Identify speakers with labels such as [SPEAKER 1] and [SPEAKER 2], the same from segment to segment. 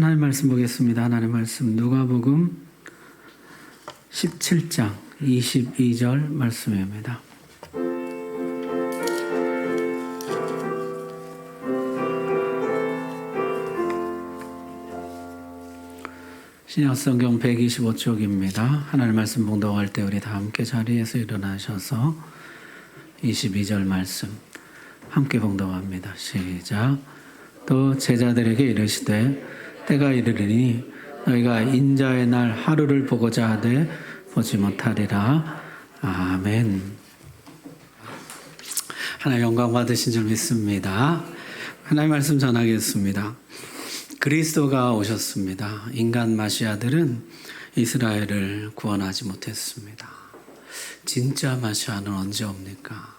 [SPEAKER 1] 하나님 말씀 보겠습니다. 하나님 말씀 누가복음 17장 22절 말씀입니다. 신약성경 125쪽입니다. 하나님 말씀 봉독할 때 우리 다 함께 자리에서 일어나셔서 22절 말씀 함께 봉독합니다. 시작. 또 제자들에게 이르시되 때가 이르리니 너희가 인자의 날 하루를 보고자 하되 보지 못하리라. 아멘. 하나님 영광 받으신 줄 믿습니다. 하나님 말씀 전하겠습니다. 그리스도가 오셨습니다. 인간 마시아들은 이스라엘을 구원하지 못했습니다. 진짜 마시아는 언제 옵니까?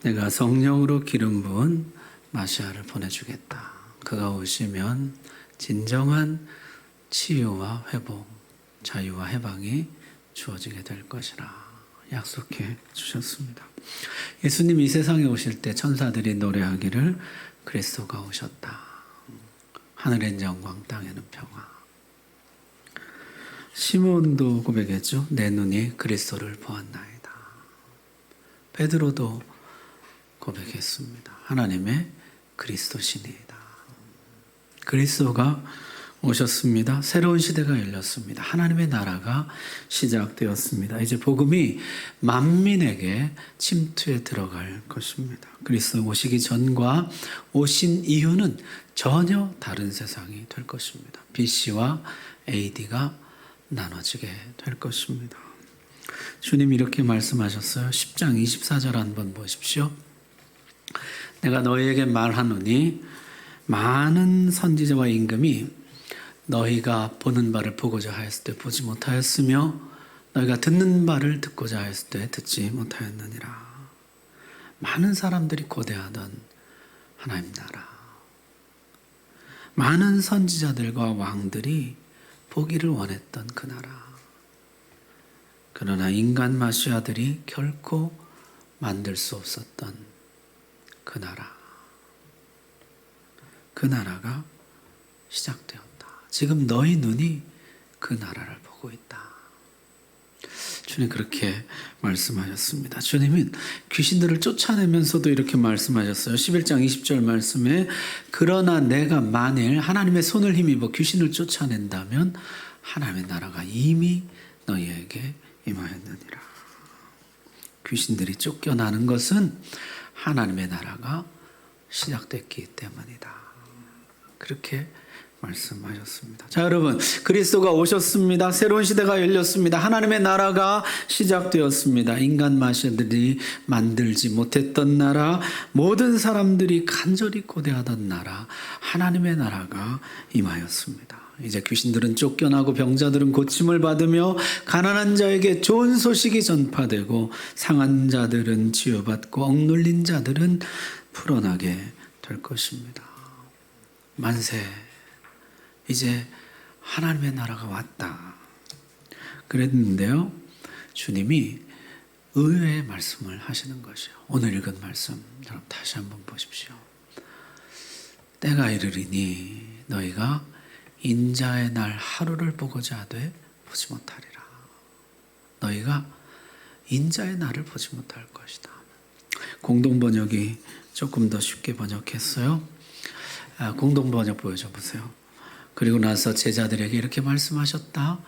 [SPEAKER 1] 내가 성령으로 기름 부은 마시아를 보내주겠다. 그가 오시면 진정한 치유와 회복, 자유와 해방이 주어지게 될 것이라 약속해 주셨습니다. 예수님 이 세상에 오실 때 천사들이 노래하기를 그리스도가 오셨다. 하늘엔 영광 땅에는 평화. 시몬도 고백했죠. 내 눈이 그리스도를 보았나이다. 베드로도 고백했습니다. 하나님의 그리스도시니이다. 그리스도가 오셨습니다. 새로운 시대가 열렸습니다. 하나님의 나라가 시작되었습니다. 이제 복음이 만민에게 침투해 들어갈 것입니다. 그리스도 오시기 전과 오신 이후는 전혀 다른 세상이 될 것입니다. BC와 AD가 나눠지게 될 것입니다. 주님이 이렇게 말씀하셨어요. 10장 24절 한번 보십시오. 내가 너희에게 말하노니 많은 선지자와 임금이 너희가 보는 바를 보고자 하였을 때 보지 못하였으며 너희가 듣는 바를 듣고자 하였을 때 듣지 못하였느니라. 많은 사람들이 고대하던 하나님 나라, 많은 선지자들과 왕들이 보기를 원했던 그 나라. 그러나 인간 마시아들이 결코 만들 수 없었던 그 나라. 그 나라가 시작되었다. 지금 너희 눈이 그 나라를 보고 있다. 주님 그렇게 말씀하셨습니다. 주님은 귀신들을 쫓아내면서도 이렇게 말씀하셨어요. 11장 20절 말씀에 그러나 내가 만일 하나님의 손을 힘입어 귀신을 쫓아낸다면 하나님의 나라가 이미 너희에게 임하였느니라. 귀신들이 쫓겨나는 것은 하나님의 나라가 시작됐기 때문이다. 그렇게 말씀하셨습니다. 자, 여러분, 그리스도가 오셨습니다. 새로운 시대가 열렸습니다. 하나님의 나라가 시작되었습니다. 인간 마시아들이 만들지 못했던 나라, 모든 사람들이 간절히 고대하던 나라, 하나님의 나라가 임하였습니다. 이제 귀신들은 쫓겨나고 병자들은 고침을 받으며 가난한 자에게 좋은 소식이 전파되고 상한 자들은 치유받고 억눌린 자들은 풀어나게 될 것입니다. 만세, 이제 하나님의 나라가 왔다. 그랬는데요, 주님이 의외의 말씀을 하시는 것이요. 오늘 읽은 말씀, 여러분 다시 한번 보십시오. 때가 이르리니 너희가 인자의 날 하루를 보고자 하되 보지 못하리라. 너희가 인자의 날을 보지 못할 것이다. 공동번역이 조금 더 쉽게 번역했어요. 공동번역 보여줘 보세요. 그리고 나서 제자들에게 이렇게 말씀하셨다.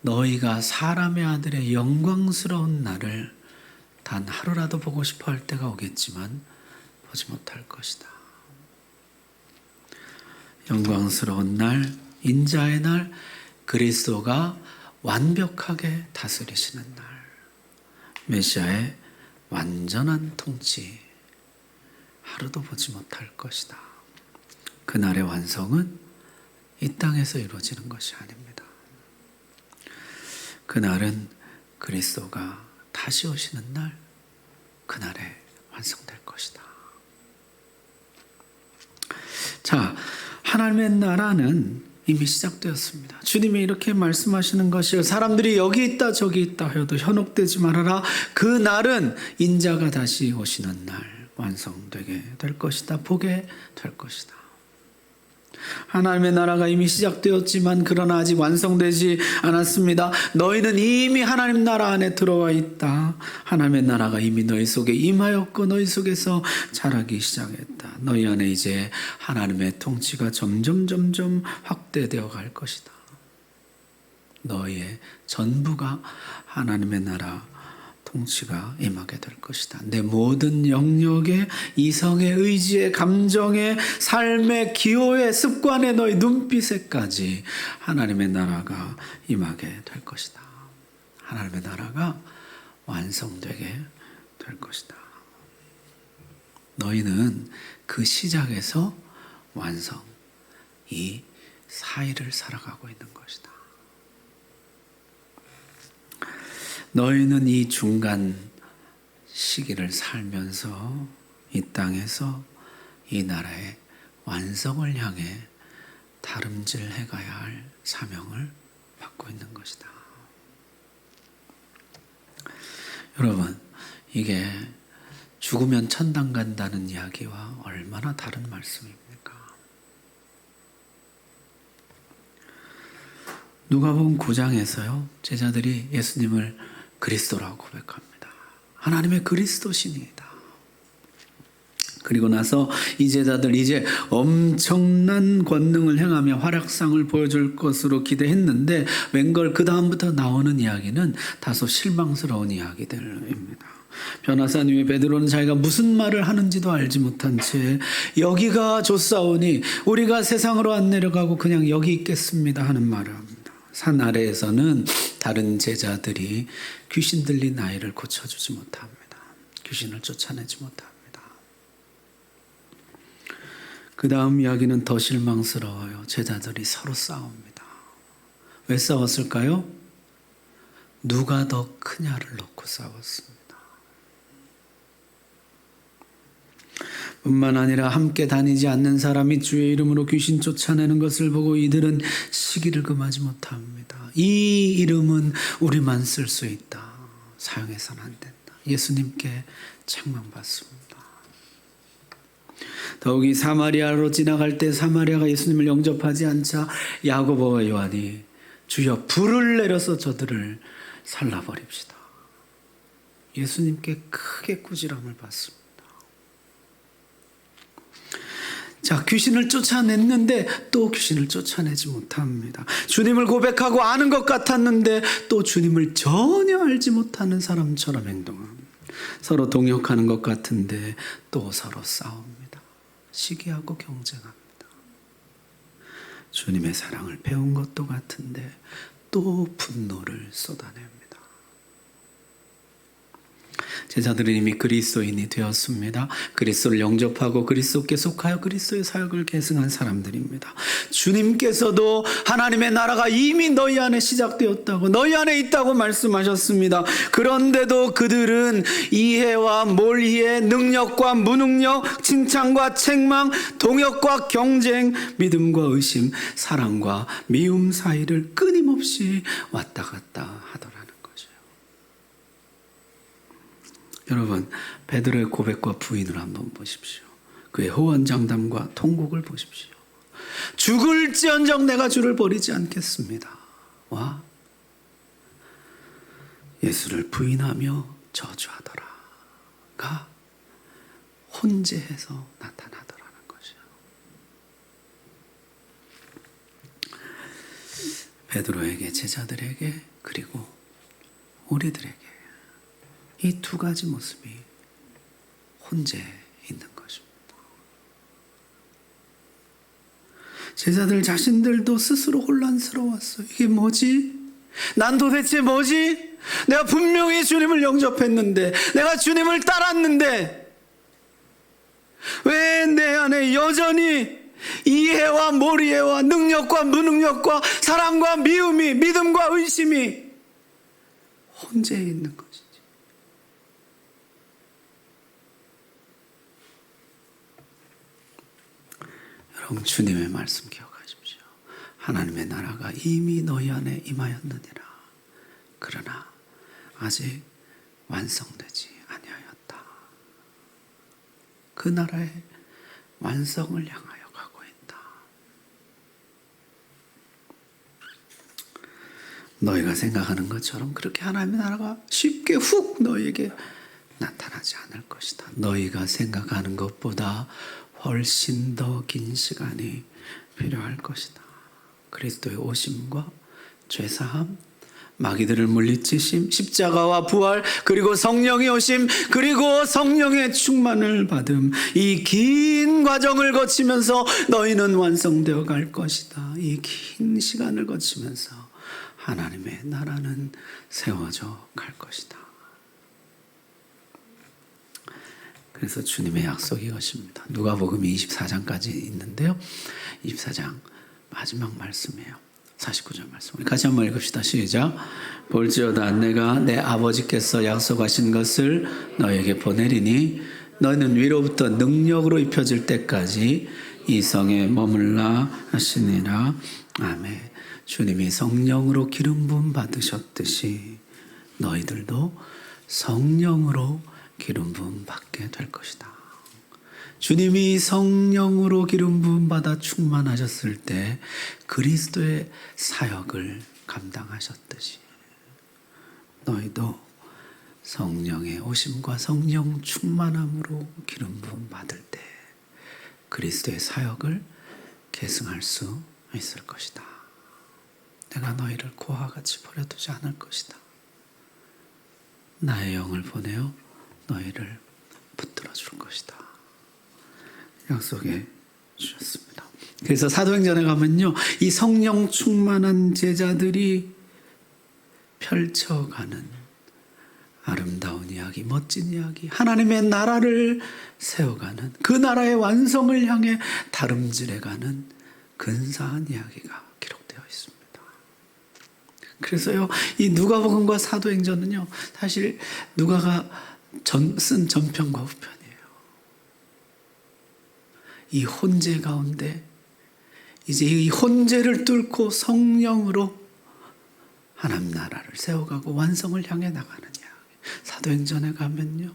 [SPEAKER 1] 너희가 사람의 아들의 영광스러운 날을 단 하루라도 보고 싶어 할 때가 오겠지만 보지 못할 것이다. 영광스러운 날, 인자의 날, 그리스도가 완벽하게 다스리시는 날, 메시아의 완전한 통치, 하루도 보지 못할 것이다. 그날의 완성은 이 땅에서 이루어지는 것이 아닙니다. 그날은 그리스도가 다시 오시는 날, 그날에 완성될 것이다. 자, 하나님의 나라는 이미 시작되었습니다. 주님이 이렇게 말씀하시는 것이요. 사람들이 여기 있다 저기 있다 해도 현혹되지 말아라. 그 날은 인자가 다시 오시는 날 완성되게 될 것이다. 보게 될 것이다. 하나님의 나라가 이미 시작되었지만 그러나 아직 완성되지 않았습니다. 너희는 이미 하나님 나라 안에 들어와 있다. 하나님의 나라가 이미 너희 속에 임하였고 너희 속에서 자라기 시작했다. 너희 안에 이제 하나님의 통치가 점점 확대되어 갈 것이다. 너희의 전부가 하나님의 나라 통치가 임하게 될 것이다. 내 모든 영역에 이성의 의지의 감정의 삶의 기호의 습관의 너희 눈빛에까지 하나님의 나라가 임하게 될 것이다. 하나님의 나라가 완성되게 될 것이다. 너희는 그 시작에서 완성 이 사이를 살아가고 있는 것이다. 너희는 이 중간 시기를 살면서 이 땅에서 이 나라의 완성을 향해 다름질해 가야 할 사명을 받고 있는 것이다. 여러분, 이게 죽으면 천당 간다는 이야기와 얼마나 다른 말씀입니까? 누가복음 9장에서요, 제자들이 예수님을 그리스도라고 고백합니다. 하나님의 그리스도신이다. 그리고 나서 이 제자들 이제 엄청난 권능을 행하며 활약상을 보여줄 것으로 기대했는데 웬걸 그 다음부터 나오는 이야기는 다소 실망스러운 이야기들입니다. 변화산 위에 베드로는 자기가 무슨 말을 하는지도 알지 못한 채 여기가 좋사오니 우리가 세상으로 안 내려가고 그냥 여기 있겠습니다 하는 말을 합니다. 산 아래에서는 다른 제자들이 귀신 들린 아이를 고쳐주지 못합니다. 귀신을 쫓아내지 못합니다. 그 다음 이야기는 더 실망스러워요. 제자들이 서로 싸웁니다. 왜 싸웠을까요? 누가 더 크냐를 놓고 싸웠습니다. 뿐만 아니라 함께 다니지 않는 사람이 주의 이름으로 귀신 쫓아내는 것을 보고 이들은 시기를 금하지 못합니다. 이 이름은 우리만 쓸 수 있다. 사용해서는 안 된다. 예수님께 책망받습니다. 더욱이 사마리아로 지나갈 때 사마리아가 예수님을 영접하지 않자 야고보와 요한이 주여 불을 내려서 저들을 살라버립시다. 예수님께 크게 꾸지람을 받습니다. 자, 귀신을 쫓아냈는데 또 귀신을 쫓아내지 못합니다. 주님을 고백하고 아는 것 같았는데 또 주님을 전혀 알지 못하는 사람처럼 행동합니다. 서로 동역하는 것 같은데 또 서로 싸웁니다. 시기하고 경쟁합니다. 주님의 사랑을 배운 것도 같은데 또 분노를 쏟아냅니다. 제자들은 이미 그리스도인이 되었습니다. 그리스도를 영접하고 그리스도께 속하여 그리스도의 사역을 계승한 사람들입니다. 주님께서도 하나님의 나라가 이미 너희 안에 시작되었다고 너희 안에 있다고 말씀하셨습니다. 그런데도 그들은 이해와 몰이해, 능력과 무능력, 칭찬과 책망, 동역과 경쟁, 믿음과 의심, 사랑과 미움 사이를 끊임없이 왔다 갔다 하더라는 거죠. 여러분, 베드로의 고백과 부인을 한번 보십시오. 그의 호언장담과 통곡을 보십시오. 죽을지언정 내가 주를 버리지 않겠습니다. 와, 예수를 부인하며 저주하더라가 혼재해서 나타나더라는 것이요. 베드로에게, 제자들에게, 그리고 우리들에게 이 두 가지 모습이 혼재 있는 것입니다. 제자들 자신들도 스스로 혼란스러웠어요. 이게 뭐지? 난 도대체 뭐지? 내가 분명히 주님을 영접했는데, 내가 주님을 따랐는데 왜 내 안에 여전히 이해와 몰이해와 능력과 무능력과 사랑과 미움이, 믿음과 의심이 혼재해 있는 것이지. 여러분, 주님의 말씀 기억하십시오. 하나님의 나라가 이미 너희 안에 임하였느니라. 그러나 아직 완성되지 아니하였다. 그 나라의 완성을 향하여 가고 있다. 너희가 생각하는 것처럼 그렇게 하나님의 나라가 쉽게 훅 너희에게 나타나지 않을 것이다. 너희가 생각하는 것보다 훨씬 더 긴 시간이 필요할 것이다. 그리스도의 오심과 죄사함, 마귀들을 물리치심, 십자가와 부활, 그리고 성령의 오심, 그리고 성령의 충만을 받음, 이 긴 과정을 거치면서 너희는 완성되어 갈 것이다. 이 긴 시간을 거치면서 하나님의 나라는 세워져 갈 것이다. 그래서 주님의 약속이 이것입니다. 누가복음 24장까지 있는데요. 24장 마지막 말씀이에요. 49절 말씀. 우리 같이 한번 읽읍시다. 시작. 볼지어다 내가 내 아버지께서 약속하신 것을 너에게 보내리니 너희는 위로부터 능력으로 입혀질 때까지 이 성에 머물라 하시니라. 아멘. 주님이 성령으로 기름 부음 받으셨듯이 너희들도 성령으로 기름 부음 받게 될 것이다. 주님이 성령으로 기름 부음 받아 충만하셨을 때 그리스도의 사역을 감당하셨듯이 너희도 성령의 오심과 성령 충만함으로 기름 부음 받을 때 그리스도의 사역을 계승할 수 있을 것이다. 내가 너희를 고와 같이 버려두지 않을 것이다. 나의 영을 보내어 너희를 붙들어 줄 것이다. 약속해 주셨습니다. 그래서 사도행전에 가면요, 이 성령 충만한 제자들이 펼쳐가는 아름다운 이야기, 멋진 이야기, 하나님의 나라를 세워가는, 그 나라의 완성을 향해 다름질해가는 근사한 이야기가 기록되어 있습니다. 그래서요, 이 누가복음과 사도행전은요, 사실 누가가 쓴 전편과 후편이에요. 이 혼재 가운데 이제 이 혼재를 뚫고 성령으로 하나님 나라를 세워가고 완성을 향해 나가는 이야기. 사도행전에 가면요,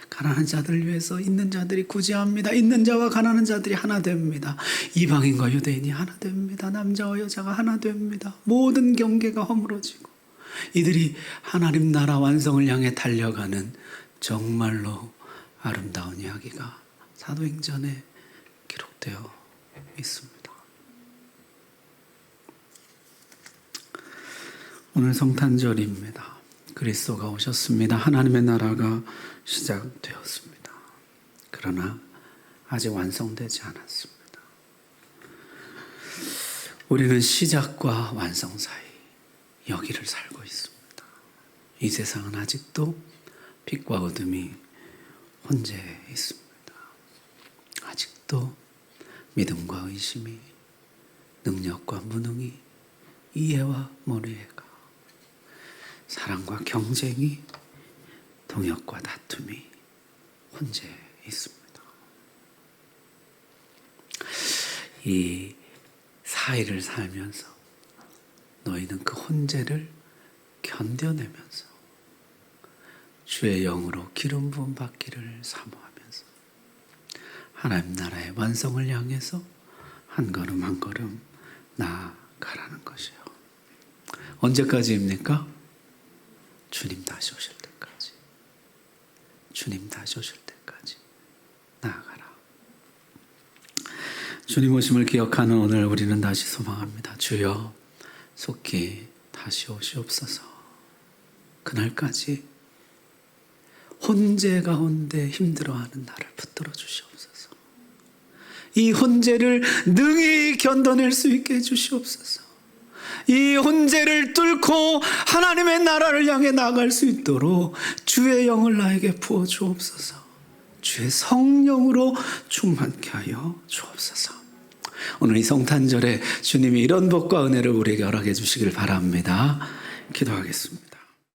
[SPEAKER 1] 가난한 자들을 위해서 있는 자들이 구제합니다. 있는 자와 가난한 자들이 하나 됩니다. 이방인과 유대인이 하나 됩니다. 남자와 여자가 하나 됩니다. 모든 경계가 허물어지고 이들이 하나님 나라 완성을 향해 달려가는 정말로 아름다운 이야기가 사도행전에 기록되어 있습니다. 오늘 성탄절입니다. 그리스도가 오셨습니다. 하나님의 나라가 시작되었습니다. 그러나 아직 완성되지 않았습니다. 우리는 시작과 완성 사이 여기를 살고 있습니다. 이 세상은 아직도 빛과 어둠이 혼재해 있습니다. 아직도 믿음과 의심이, 능력과 무능이, 이해와 모르해가, 사랑과 경쟁이, 동역과 다툼이 혼재해 있습니다. 이 사이를 살면서 너희는 그 혼재를 견뎌내면서 주의 영으로 기름 부음 받기를 사모하면서 하나님 나라의 완성을 향해서 한 걸음 한 걸음 나아가라는 것이요. 언제까지입니까? 주님 다시 오실 때까지. 주님 다시 오실 때까지 나아가라. 주님 오심을 기억하는 오늘 우리는 다시 소망합니다. 주여 속히 다시 오시옵소서. 그날까지 혼재 가운데 힘들어하는 나를 붙들어 주시옵소서. 이 혼재를 능히 견뎌낼 수 있게 해주시옵소서. 이 혼재를 뚫고 하나님의 나라를 향해 나아갈 수 있도록 주의 영을 나에게 부어 주옵소서. 주의 성령으로 충만케 하여 주옵소서. 오늘 이 성탄절에 주님이 이런 복과 은혜를 우리에게 허락해 주시길 바랍니다. 기도하겠습니다.